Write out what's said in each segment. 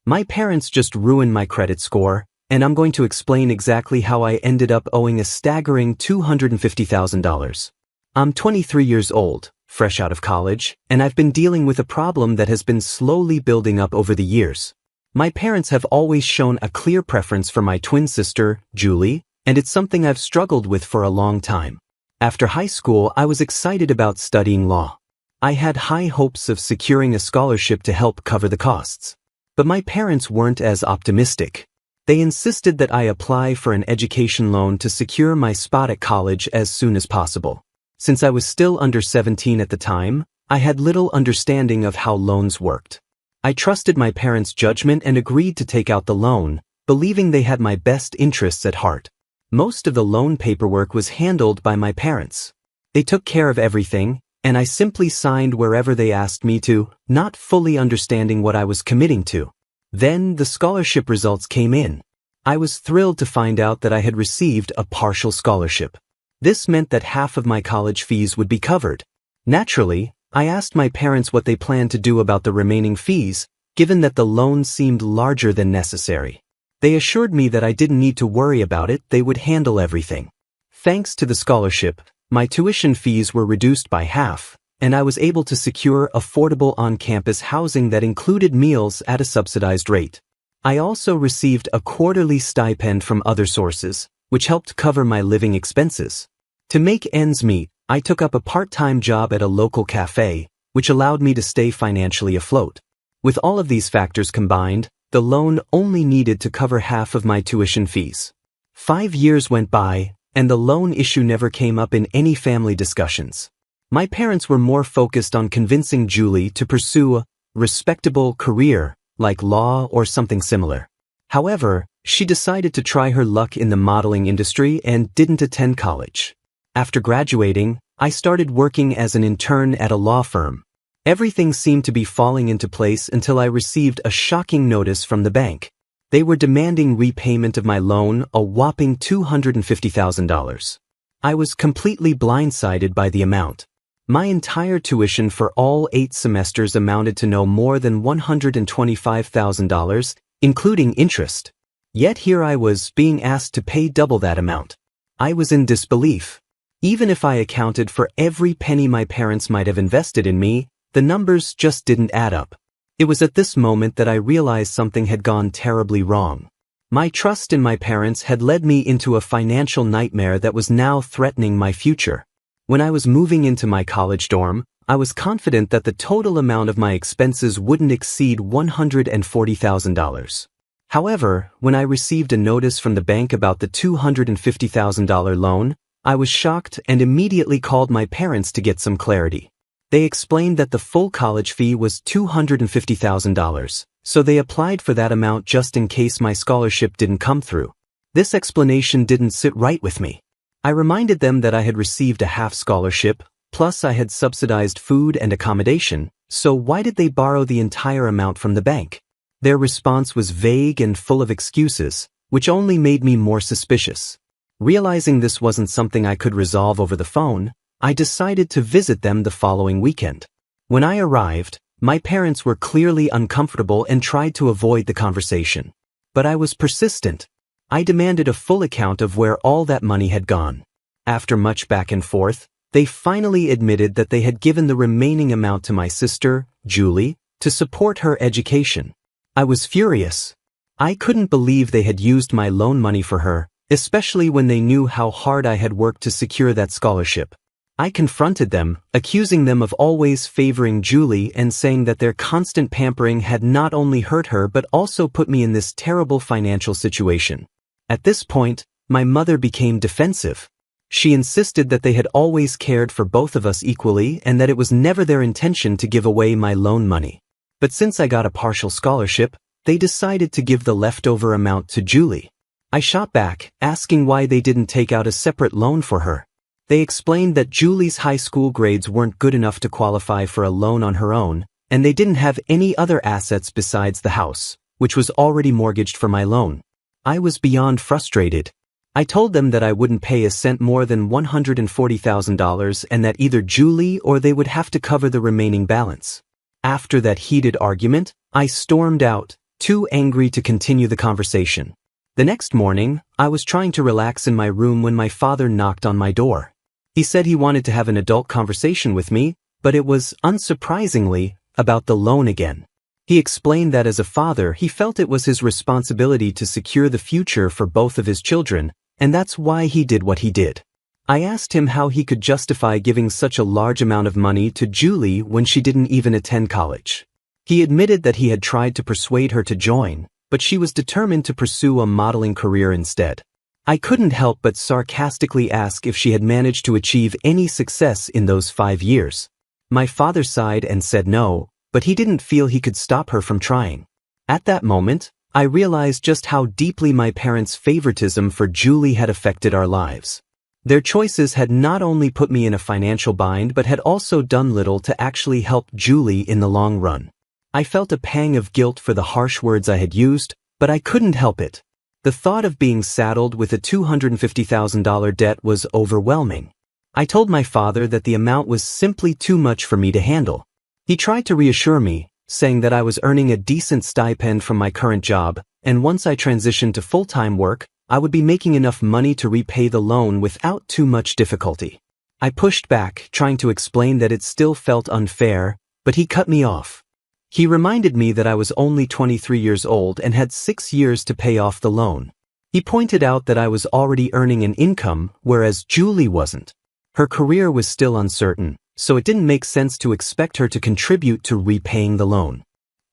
My parents just ruined my credit score, and I'm going to explain exactly how I ended up owing a staggering $250,000. I'm 23 years old, fresh out of college, and I've been dealing with a problem that has been slowly building up over the years. My parents have always shown a clear preference for my twin sister, Julie, and it's something I've struggled with for a long time. After high school, I was excited about studying law. I had high hopes of securing a scholarship to help cover the costs. But my parents weren't as optimistic. They insisted that I apply for an education loan to secure my spot at college as soon as possible. Since I was still under 17 at the time, I had little understanding of how loans worked. I trusted my parents' judgment and agreed to take out the loan, believing they had my best interests at heart. Most of the loan paperwork was handled by my parents. They took care of everything, and I simply signed wherever they asked me to, not fully understanding what I was committing to. Then the scholarship results came in. I was thrilled to find out that I had received a partial scholarship. This meant that half of my college fees would be covered. Naturally, I asked my parents what they planned to do about the remaining fees, given that the loan seemed larger than necessary. They assured me that I didn't need to worry about it, they would handle everything. Thanks to the scholarship, my tuition fees were reduced by half, and I was able to secure affordable on-campus housing that included meals at a subsidized rate. I also received a quarterly stipend from other sources, which helped cover my living expenses. To make ends meet, I took up a part-time job at a local cafe, which allowed me to stay financially afloat. With all of these factors combined, the loan only needed to cover half of my tuition fees. 5 years went by, and the loan issue never came up in any family discussions. My parents were more focused on convincing Julie to pursue a respectable career, like law or something similar. However, she decided to try her luck in the modeling industry and didn't attend college. After graduating, I started working as an intern at a law firm. Everything seemed to be falling into place until I received a shocking notice from the bank. They were demanding repayment of my loan, a whopping $250,000. I was completely blindsided by the amount. My entire tuition for all 8 semesters amounted to no more than $125,000, including interest. Yet here I was being asked to pay double that amount. I was in disbelief. Even if I accounted for every penny my parents might have invested in me, the numbers just didn't add up. It was at this moment that I realized something had gone terribly wrong. My trust in my parents had led me into a financial nightmare that was now threatening my future. When I was moving into my college dorm, I was confident that the total amount of my expenses wouldn't exceed $140,000. However, when I received a notice from the bank about the $250,000 loan, I was shocked and immediately called my parents to get some clarity. They explained that the full college fee was $250,000, so they applied for that amount just in case my scholarship didn't come through. This explanation didn't sit right with me. I reminded them that I had received a half scholarship, plus I had subsidized food and accommodation, so why did they borrow the entire amount from the bank? Their response was vague and full of excuses, which only made me more suspicious. Realizing this wasn't something I could resolve over the phone, I decided to visit them the following weekend. When I arrived, my parents were clearly uncomfortable and tried to avoid the conversation. But I was persistent. I demanded a full account of where all that money had gone. After much back and forth, they finally admitted that they had given the remaining amount to my sister, Julie, to support her education. I was furious. I couldn't believe they had used my loan money for her, especially when they knew how hard I had worked to secure that scholarship. I confronted them, accusing them of always favoring Julie and saying that their constant pampering had not only hurt her but also put me in this terrible financial situation. At this point, my mother became defensive. She insisted that they had always cared for both of us equally and that it was never their intention to give away my loan money. But since I got a partial scholarship, they decided to give the leftover amount to Julie. I shot back, asking why they didn't take out a separate loan for her. They explained that Julie's high school grades weren't good enough to qualify for a loan on her own, and they didn't have any other assets besides the house, which was already mortgaged for my loan. I was beyond frustrated. I told them that I wouldn't pay a cent more than $140,000 and that either Julie or they would have to cover the remaining balance. After that heated argument, I stormed out, too angry to continue the conversation. The next morning, I was trying to relax in my room when my father knocked on my door. He said he wanted to have an adult conversation with me, but it was, unsurprisingly, about the loan again. He explained that as a father, he felt it was his responsibility to secure the future for both of his children, and that's why he did what he did. I asked him how he could justify giving such a large amount of money to Julie when she didn't even attend college. He admitted that he had tried to persuade her to join, but she was determined to pursue a modeling career instead. I couldn't help but sarcastically ask if she had managed to achieve any success in those 5 years. My father sighed and said no, but he didn't feel he could stop her from trying. At that moment, I realized just how deeply my parents' favoritism for Julie had affected our lives. Their choices had not only put me in a financial bind but had also done little to actually help Julie in the long run. I felt a pang of guilt for the harsh words I had used, but I couldn't help it. The thought of being saddled with a $250,000 debt was overwhelming. I told my father that the amount was simply too much for me to handle. He tried to reassure me, saying that I was earning a decent stipend from my current job, and once I transitioned to full-time work, I would be making enough money to repay the loan without too much difficulty. I pushed back, trying to explain that it still felt unfair, but he cut me off. He reminded me that I was only 23 years old and had 6 years to pay off the loan. He pointed out that I was already earning an income, whereas Julie wasn't. Her career was still uncertain, so it didn't make sense to expect her to contribute to repaying the loan.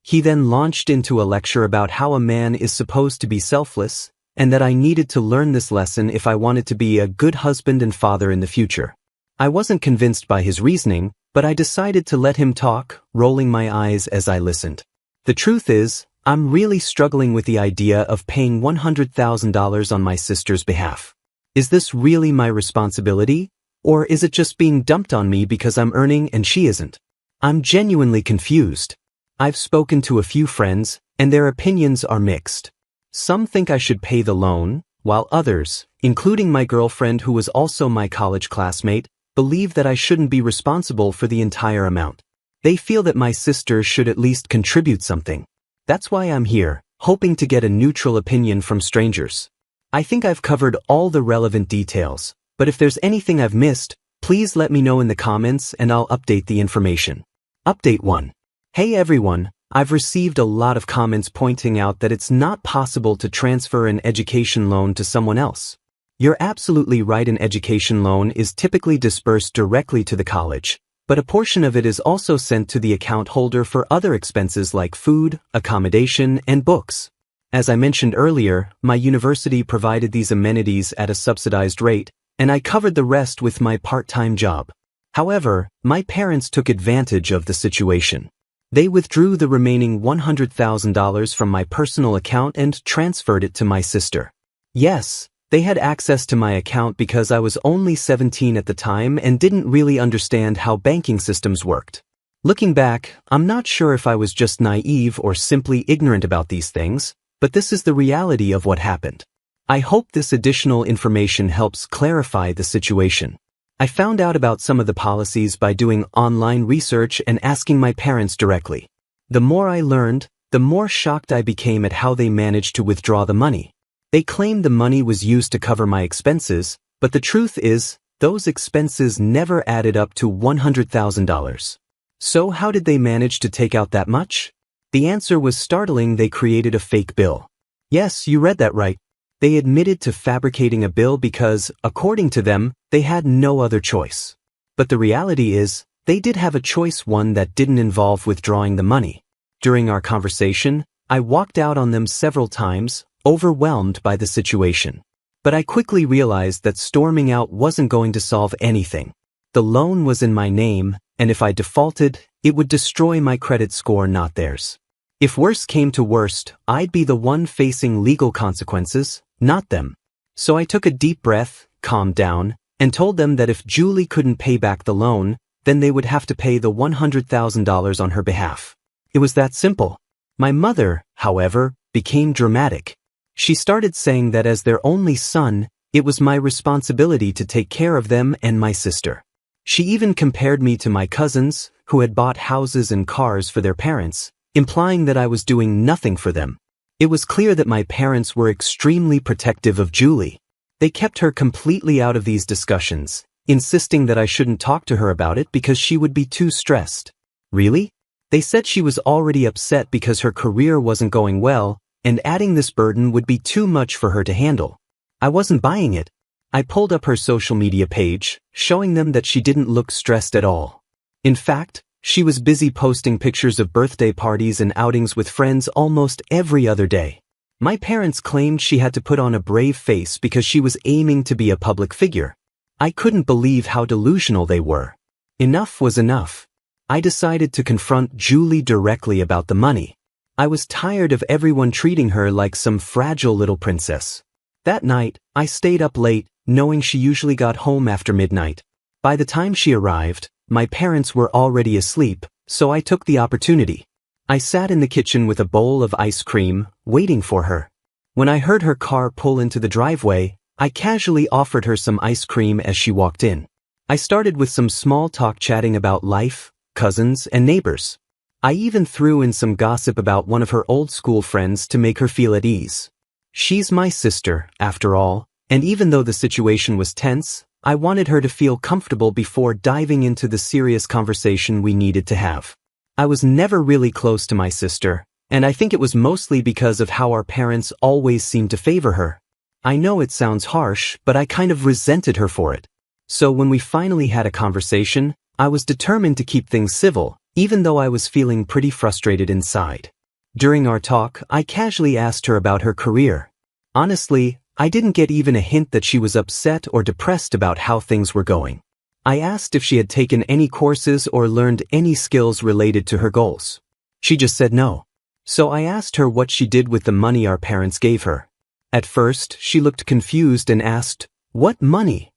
He then launched into a lecture about how a man is supposed to be selfless, and that I needed to learn this lesson if I wanted to be a good husband and father in the future. I wasn't convinced by his reasoning, but I decided to let him talk, rolling my eyes as I listened. The truth is, I'm really struggling with the idea of paying $100,000 on my sister's behalf. Is this really my responsibility? Or is it just being dumped on me because I'm earning and she isn't? I'm genuinely confused. I've spoken to a few friends, and their opinions are mixed. Some think I should pay the loan, while others, including my girlfriend who was also my college classmate, believe that I shouldn't be responsible for the entire amount. They feel that my sister should at least contribute something. That's why I'm here, hoping to get a neutral opinion from strangers. I think I've covered all the relevant details, but if there's anything I've missed, please let me know in the comments and I'll update the information. Update 1. Hey everyone, I've received a lot of comments pointing out that it's not possible to transfer an education loan to someone else. You're absolutely right, an education loan is typically disbursed directly to the college, but a portion of it is also sent to the account holder for other expenses like food, accommodation, and books. As I mentioned earlier, my university provided these amenities at a subsidized rate, and I covered the rest with my part-time job. However, my parents took advantage of the situation. They withdrew the remaining $100,000 from my personal account and transferred it to my sister. Yes, they had access to my account because I was only 17 at the time and didn't really understand how banking systems worked. Looking back, I'm not sure if I was just naive or simply ignorant about these things, but this is the reality of what happened. I hope this additional information helps clarify the situation. I found out about some of the policies by doing online research and asking my parents directly. The more I learned, the more shocked I became at how they managed to withdraw the money. They claimed the money was used to cover my expenses, but the truth is, those expenses never added up to $100,000. So how did they manage to take out that much? The answer was startling. They created a fake bill. Yes, you read that right. They admitted to fabricating a bill because, according to them, they had no other choice. But the reality is, they did have a choice, one that didn't involve withdrawing the money. During our conversation, I walked out on them several times, overwhelmed by the situation. But I quickly realized that storming out wasn't going to solve anything. The loan was in my name, and if I defaulted, it would destroy my credit score, not theirs. If worse came to worst, I'd be the one facing legal consequences, not them. So I took a deep breath, calmed down, and told them that if Julie couldn't pay back the loan, then they would have to pay the $100,000 on her behalf. It was that simple. My mother, however, became dramatic. She started saying that as their only son, it was my responsibility to take care of them and my sister. She even compared me to my cousins, who had bought houses and cars for their parents, implying that I was doing nothing for them. It was clear that my parents were extremely protective of Julie. They kept her completely out of these discussions, insisting that I shouldn't talk to her about it because she would be too stressed. Really? They said she was already upset because her career wasn't going well, and adding this burden would be too much for her to handle. I wasn't buying it. I pulled up her social media page, showing them that she didn't look stressed at all. In fact, she was busy posting pictures of birthday parties and outings with friends almost every other day. My parents claimed she had to put on a brave face because she was aiming to be a public figure. I couldn't believe how delusional they were. Enough was enough. I decided to confront Julie directly about the money. I was tired of everyone treating her like some fragile little princess. That night, I stayed up late, knowing she usually got home after midnight. By the time she arrived, my parents were already asleep, so I took the opportunity. I sat in the kitchen with a bowl of ice cream, waiting for her. When I heard her car pull into the driveway, I casually offered her some ice cream as she walked in. I started with some small talk chatting about life, cousins, and neighbors. I even threw in some gossip about one of her old school friends to make her feel at ease. She's my sister, after all, and even though the situation was tense, I wanted her to feel comfortable before diving into the serious conversation we needed to have. I was never really close to my sister, and I think it was mostly because of how our parents always seemed to favor her. I know it sounds harsh, but I kind of resented her for it. So when we finally had a conversation, I was determined to keep things civil, even though I was feeling pretty frustrated inside. During our talk, I casually asked her about her career. Honestly, I didn't get even a hint that she was upset or depressed about how things were going. I asked if she had taken any courses or learned any skills related to her goals. She just said no. So I asked her what she did with the money our parents gave her. At first, she looked confused and asked, "What money?"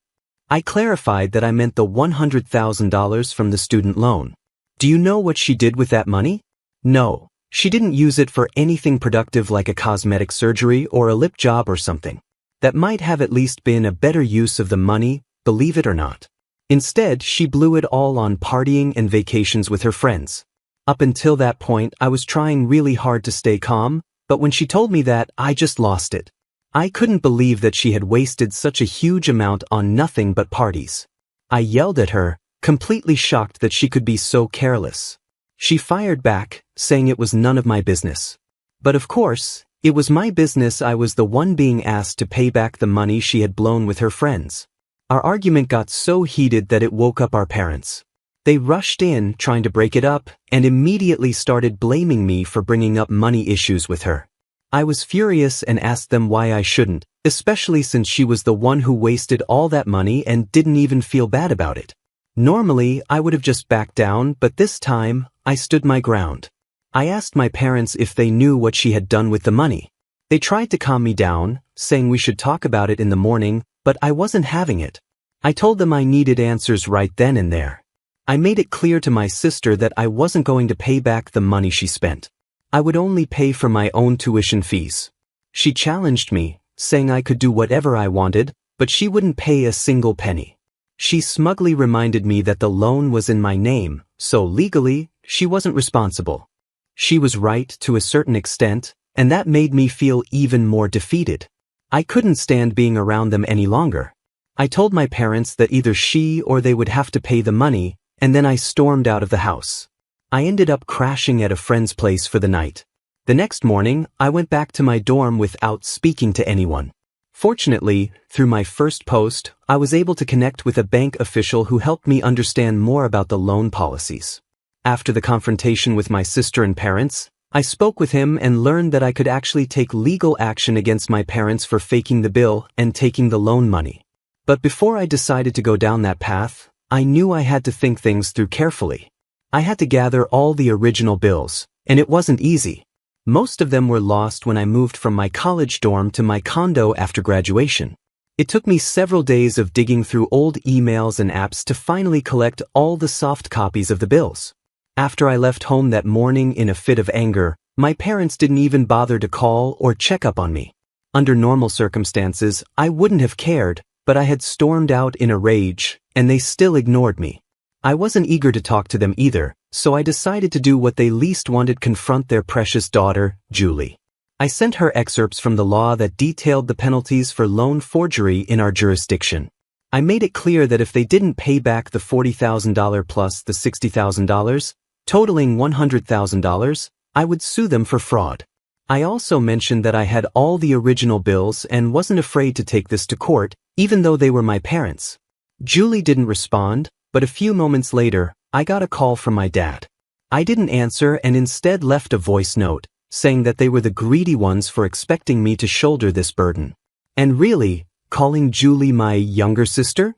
I clarified that I meant the $100,000 from the student loan. "Do you know what she did with that money?" "No, she didn't use it for anything productive like a cosmetic surgery or a lip job or something. That might have at least been a better use of the money, believe it or not. Instead, she blew it all on partying and vacations with her friends." Up until that point, I was trying really hard to stay calm, but when she told me that, I just lost it. I couldn't believe that she had wasted such a huge amount on nothing but parties. I yelled at her, completely shocked that she could be so careless. She fired back, saying it was none of my business. But of course, it was my business. I was the one being asked to pay back the money she had blown with her friends. Our argument got so heated that it woke up our parents. They rushed in, trying to break it up, and immediately started blaming me for bringing up money issues with her. I was furious and asked them why I shouldn't, especially since she was the one who wasted all that money and didn't even feel bad about it. Normally, I would have just backed down, but this time, I stood my ground. I asked my parents if they knew what she had done with the money. They tried to calm me down, saying we should talk about it in the morning, but I wasn't having it. I told them I needed answers right then and there. I made it clear to my sister that I wasn't going to pay back the money she spent. I would only pay for my own tuition fees. She challenged me, saying I could do whatever I wanted, but she wouldn't pay a single penny. She smugly reminded me that the loan was in my name, so legally, she wasn't responsible. She was right to a certain extent, and that made me feel even more defeated. I couldn't stand being around them any longer. I told my parents that either she or they would have to pay the money, and then I stormed out of the house. I ended up crashing at a friend's place for the night. The next morning, I went back to my dorm without speaking to anyone. Fortunately, through my first post, I was able to connect with a bank official who helped me understand more about the loan policies. After the confrontation with my sister and parents, I spoke with him and learned that I could actually take legal action against my parents for faking the bill and taking the loan money. But before I decided to go down that path, I knew I had to think things through carefully. I had to gather all the original bills, and it wasn't easy. Most of them were lost when I moved from my college dorm to my condo after graduation. It took me several days of digging through old emails and apps to finally collect all the soft copies of the bills. After I left home that morning in a fit of anger, my parents didn't even bother to call or check up on me. Under normal circumstances, I wouldn't have cared, but I had stormed out in a rage, and they still ignored me. I wasn't eager to talk to them either, so I decided to do what they least wanted: confront their precious daughter, Julie. I sent her excerpts from the law that detailed the penalties for loan forgery in our jurisdiction. I made it clear that if they didn't pay back the $40,000 plus the $60,000, totaling $100,000, I would sue them for fraud. I also mentioned that I had all the original bills and wasn't afraid to take this to court, even though they were my parents. Julie didn't respond, but a few moments later, I got a call from my dad. I didn't answer and instead left a voice note, saying that they were the greedy ones for expecting me to shoulder this burden. And really, calling Julie my younger sister?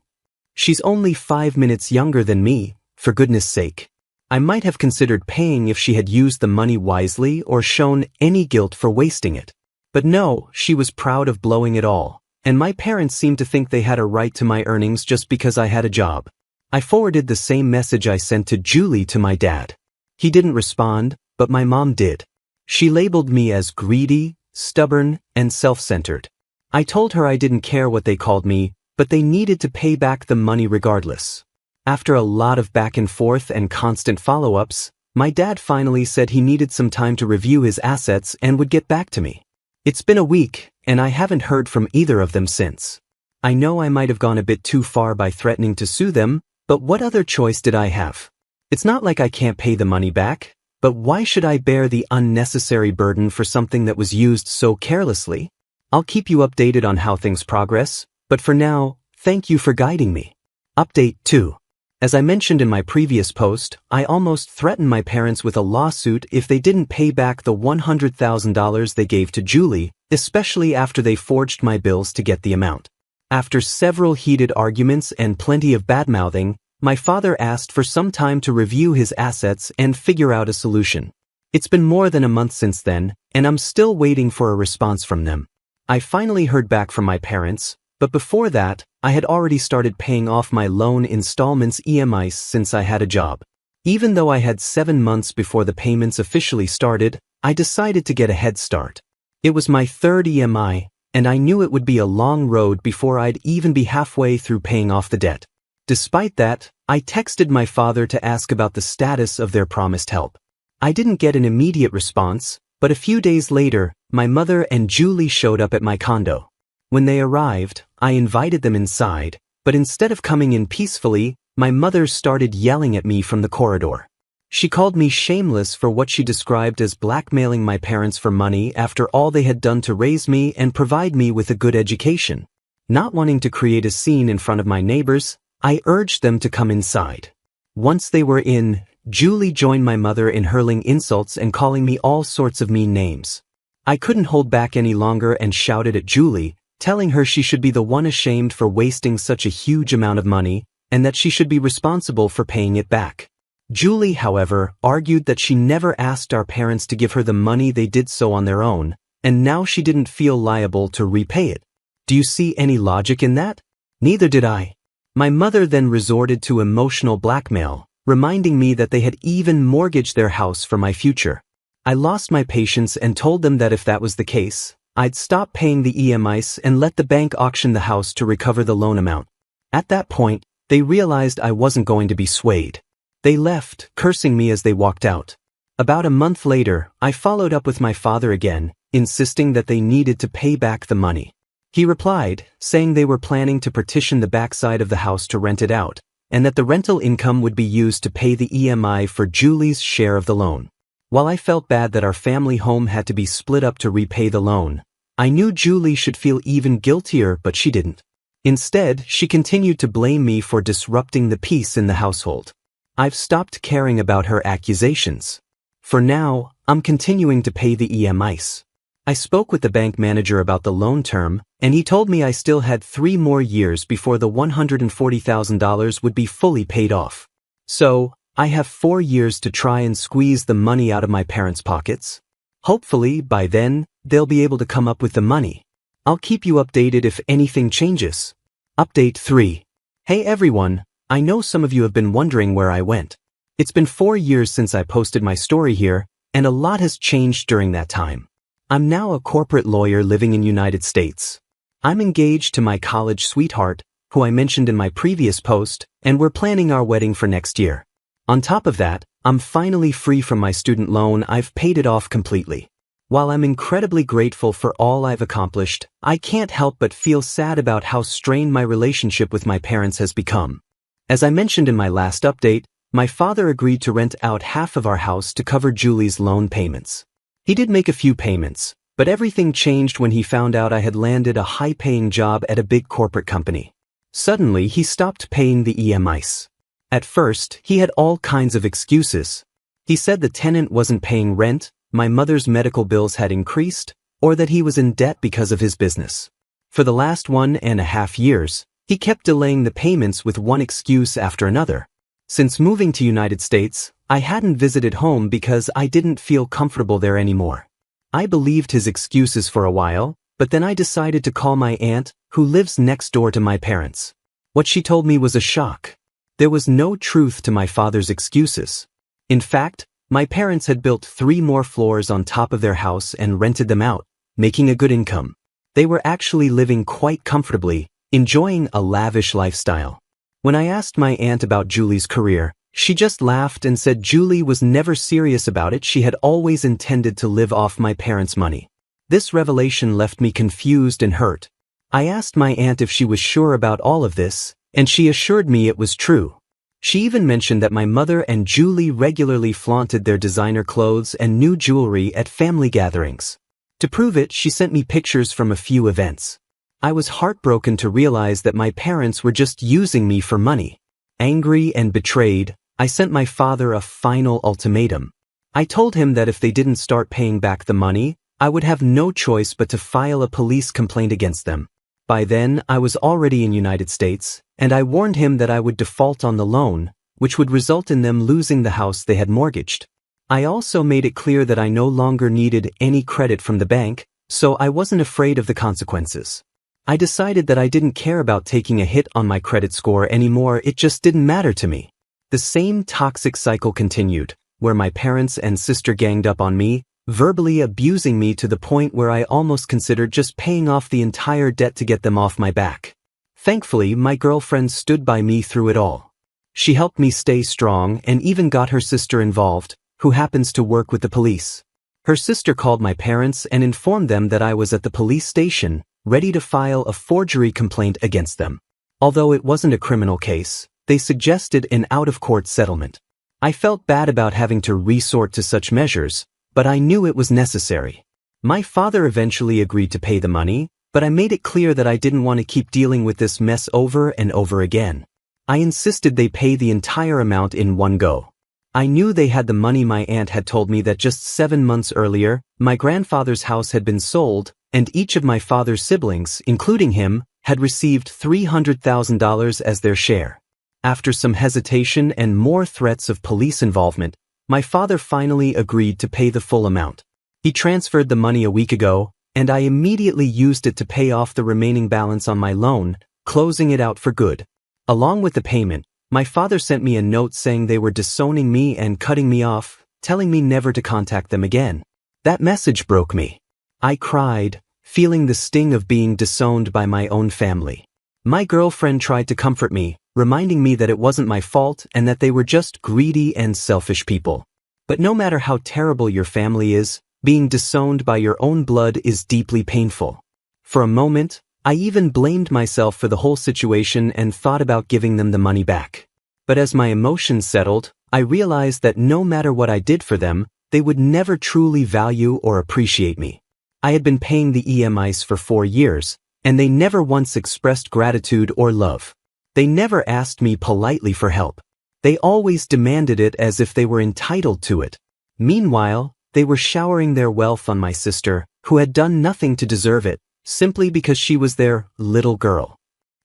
She's only 5 minutes younger than me, for goodness sake. I might have considered paying if she had used the money wisely or shown any guilt for wasting it. But no, she was proud of blowing it all, and my parents seemed to think they had a right to my earnings just because I had a job. I forwarded the same message I sent to Julie to my dad. He didn't respond, but my mom did. She labeled me as greedy, stubborn, and self-centered. I told her I didn't care what they called me, but they needed to pay back the money regardless. After a lot of back and forth and constant follow-ups, my dad finally said he needed some time to review his assets and would get back to me. It's been a week, and I haven't heard from either of them since. I know I might have gone a bit too far by threatening to sue them, but what other choice did I have? It's not like I can't pay the money back, but why should I bear the unnecessary burden for something that was used so carelessly? I'll keep you updated on how things progress, but for now, thank you for guiding me. Update 2. As I mentioned in my previous post, I almost threatened my parents with a lawsuit if they didn't pay back the $100,000 they gave to Julie, especially after they forged my bills to get the amount. After several heated arguments and plenty of badmouthing, my father asked for some time to review his assets and figure out a solution. It's been more than a month since then, and I'm still waiting for a response from them. I finally heard back from my parents, but before that, I had already started paying off my loan installments EMIs since I had a job. Even though I had 7 months before the payments officially started, I decided to get a head start. It was my third EMI, and I knew it would be a long road before I'd even be halfway through paying off the debt. Despite that, I texted my father to ask about the status of their promised help. I didn't get an immediate response, but a few days later, my mother and Julie showed up at my condo. When they arrived, I invited them inside, but instead of coming in peacefully, my mother started yelling at me from the corridor. She called me shameless for what she described as blackmailing my parents for money after all they had done to raise me and provide me with a good education. Not wanting to create a scene in front of my neighbors, I urged them to come inside. Once they were in, Julie joined my mother in hurling insults and calling me all sorts of mean names. I couldn't hold back any longer and shouted at Julie, telling her she should be the one ashamed for wasting such a huge amount of money, and that she should be responsible for paying it back. Julie, however, argued that she never asked our parents to give her the money, they did so on their own, and now she didn't feel liable to repay it. Do you see any logic in that? Neither did I. My mother then resorted to emotional blackmail, reminding me that they had even mortgaged their house for my future. I lost my patience and told them that if that was the case, I'd stop paying the EMIs and let the bank auction the house to recover the loan amount. At that point, they realized I wasn't going to be swayed. They left, cursing me as they walked out. About a month later, I followed up with my father again, insisting that they needed to pay back the money. He replied, saying they were planning to partition the backside of the house to rent it out, and that the rental income would be used to pay the EMI for Julie's share of the loan. While I felt bad that our family home had to be split up to repay the loan, I knew Julie should feel even guiltier, but she didn't. Instead, she continued to blame me for disrupting the peace in the household. I've stopped caring about her accusations. For now, I'm continuing to pay the EMIs. I spoke with the bank manager about the loan term, and he told me I still had 3 more years before the $140,000 would be fully paid off. So, I have 4 years to try and squeeze the money out of my parents' pockets. Hopefully, by then, they'll be able to come up with the money. I'll keep you updated if anything changes. Update 3. Hey everyone, I know some of you have been wondering where I went. It's been 4 years since I posted my story here, and a lot has changed during that time. I'm now a corporate lawyer living in United States. I'm engaged to my college sweetheart, who I mentioned in my previous post, and we're planning our wedding for next year. On top of that, I'm finally free from my student loan. I've paid it off completely. While I'm incredibly grateful for all I've accomplished, I can't help but feel sad about how strained my relationship with my parents has become. As I mentioned in my last update, my father agreed to rent out half of our house to cover Julie's loan payments. He did make a few payments, but everything changed when he found out I had landed a high-paying job at a big corporate company. Suddenly, he stopped paying the EMIs. At first, he had all kinds of excuses. He said the tenant wasn't paying rent, my mother's medical bills had increased, or that he was in debt because of his business. For the last 1.5 years, he kept delaying the payments with one excuse after another. Since moving to United States, I hadn't visited home because I didn't feel comfortable there anymore. I believed his excuses for a while, but then I decided to call my aunt, who lives next door to my parents. What she told me was a shock. There was no truth to my father's excuses. In fact, my parents had built 3 more floors on top of their house and rented them out, making a good income. They were actually living quite comfortably, enjoying a lavish lifestyle. When I asked my aunt about Julie's career, she just laughed and said Julie was never serious about it. She had always intended to live off my parents' money. This revelation left me confused and hurt. I asked my aunt if she was sure about all of this, and she assured me it was true. She even mentioned that my mother and Julie regularly flaunted their designer clothes and new jewelry at family gatherings. To prove it, she sent me pictures from a few events. I was heartbroken to realize that my parents were just using me for money. Angry and betrayed, I sent my father a final ultimatum. I told him that if they didn't start paying back the money, I would have no choice but to file a police complaint against them. By then, I was already in United States, and I warned him that I would default on the loan, which would result in them losing the house they had mortgaged. I also made it clear that I no longer needed any credit from the bank, so I wasn't afraid of the consequences. I decided that I didn't care about taking a hit on my credit score anymore. It just didn't matter to me. The same toxic cycle continued, where my parents and sister ganged up on me, verbally abusing me to the point where I almost considered just paying off the entire debt to get them off my back. Thankfully, my girlfriend stood by me through it all. She helped me stay strong and even got her sister involved, who happens to work with the police. Her sister called my parents and informed them that I was at the police station, ready to file a forgery complaint against them. Although it wasn't a criminal case, they suggested an out-of-court settlement. I felt bad about having to resort to such measures, but I knew it was necessary. My father eventually agreed to pay the money, but I made it clear that I didn't want to keep dealing with this mess over and over again. I insisted they pay the entire amount in one go. I knew they had the money. My aunt had told me that just 7 months earlier, my grandfather's house had been sold, and each of my father's siblings, including him, had received $300,000 as their share. After some hesitation and more threats of police involvement, my father finally agreed to pay the full amount. He transferred the money a week ago, and I immediately used it to pay off the remaining balance on my loan, closing it out for good. Along with the payment, my father sent me a note saying they were disowning me and cutting me off, telling me never to contact them again. That message broke me. I cried, feeling the sting of being disowned by my own family. My girlfriend tried to comfort me, reminding me that it wasn't my fault and that they were just greedy and selfish people. But no matter how terrible your family is, being disowned by your own blood is deeply painful. For a moment, I even blamed myself for the whole situation and thought about giving them the money back. But as my emotions settled, I realized that no matter what I did for them, they would never truly value or appreciate me. I had been paying the EMIs for 4 years, and they never once expressed gratitude or love. They never asked me politely for help. They always demanded it as if they were entitled to it. Meanwhile, they were showering their wealth on my sister, who had done nothing to deserve it, simply because she was their little girl.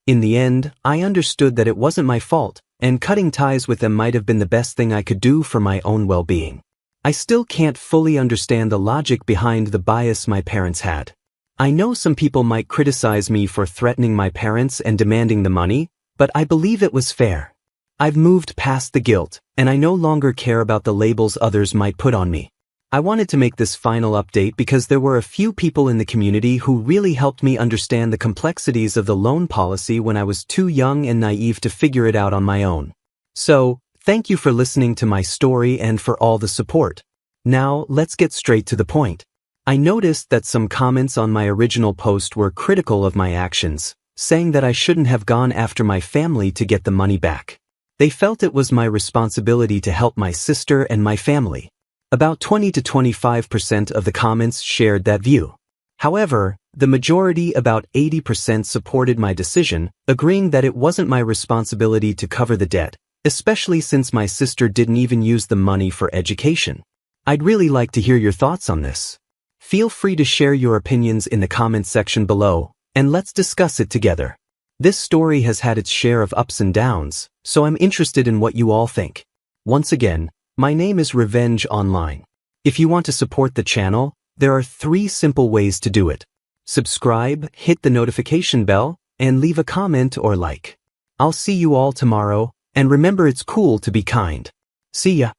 In the end, I understood that it wasn't my fault, and cutting ties with them might have been the best thing I could do for my own well-being. I still can't fully understand the logic behind the bias my parents had. I know some people might criticize me for threatening my parents and demanding the money, but I believe it was fair. I've moved past the guilt, and I no longer care about the labels others might put on me. I wanted to make this final update because there were a few people in the community who really helped me understand the complexities of the loan policy when I was too young and naive to figure it out on my own. So, Thank you for listening to my story and for all the support. Now, let's get straight to the point. I noticed that some comments on my original post were critical of my actions, saying that I shouldn't have gone after my family to get the money back. They felt it was my responsibility to help my sister and my family. About 20 to 25% of the comments shared that view. However, the majority, about 80%, supported my decision, agreeing that it wasn't my responsibility to cover the debt, especially since my sister didn't even use the money for education. I'd really like to hear your thoughts on this. Feel free to share your opinions in the comments section below, and let's discuss it together. This story has had its share of ups and downs, so I'm interested in what you all think. Once again, my name is Revenge Online. If you want to support the channel, there are 3 simple ways to do it. Subscribe, hit the notification bell, and leave a comment or like. I'll see you all tomorrow, and remember, it's cool to be kind. See ya.